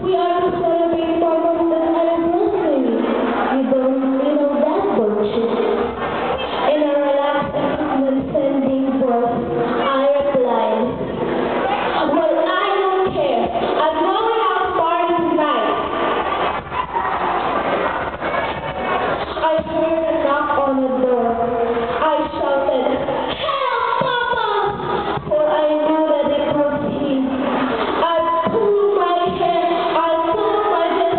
We are to celebrate Papa's anniversary. You know that, don't you? In a relaxed and sending voice, I replied, well, I don't care. I'm going out party tonight. I heard a knock on the door. I shouted, help, Papa! For I knew that it was him. I pulled my hair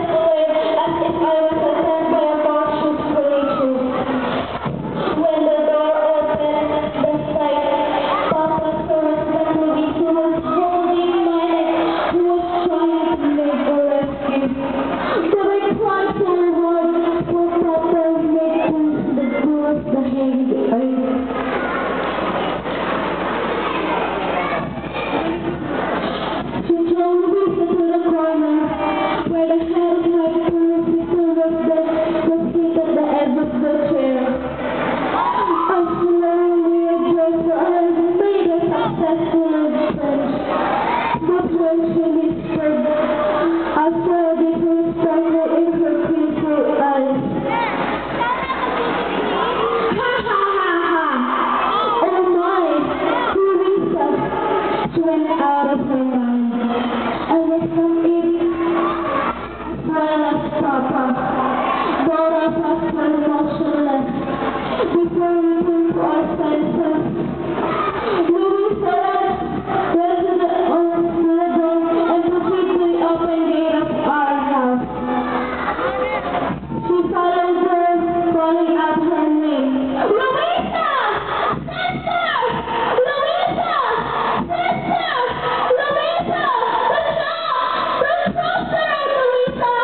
away as if I was attacked by a monstrous creature. When the door opened, the sight Papa saw respectfully who was holding my neck, who was trying to make a rescue. But I cried so hard, for Papa made the doors the hanged earth. She drove Luisa to the corner, where the head of my poor sister was seated at the edge of the chair. I slowly addressed her and made a successful French. But when she whispered, I saw a different sparkle in her beautiful eyes. Ha ha ha ha! Oh my! Luisa! She went out of her mind. I was not in silence, Papa. Both of us were motionless before we came to our senses. Luisa ran to the door and completely opened the gate of our house. She followed her, calling out her name. Luisa! Sister! Luisa! Sister! Luisa! The shop! The grocer, Luisa!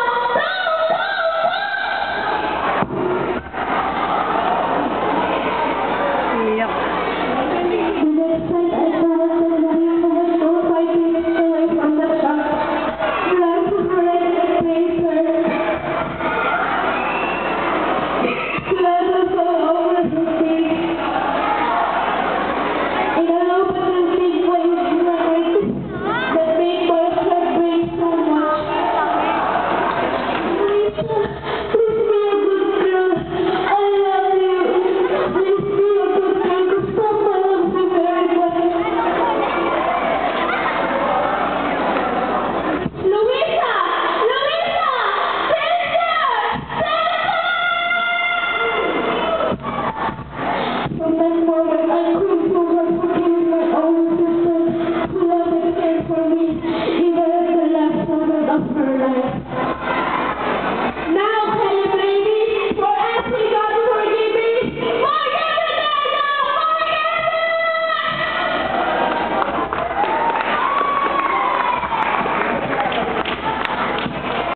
Iyak. The next night I saw her Luisa was so 5 minutes away from the shop. I ran to her and embraced her. She let her fall over her face. In a low but big voice, she cried, that made my heart break so much. Luisa, please be a good girl. I love you. Please be a good girl, because Papa loves you very much. Luisa! Luisa! Sister! From that moment, I couldn't forgive my own sister who loved and cared for me, even at the last moment of her life.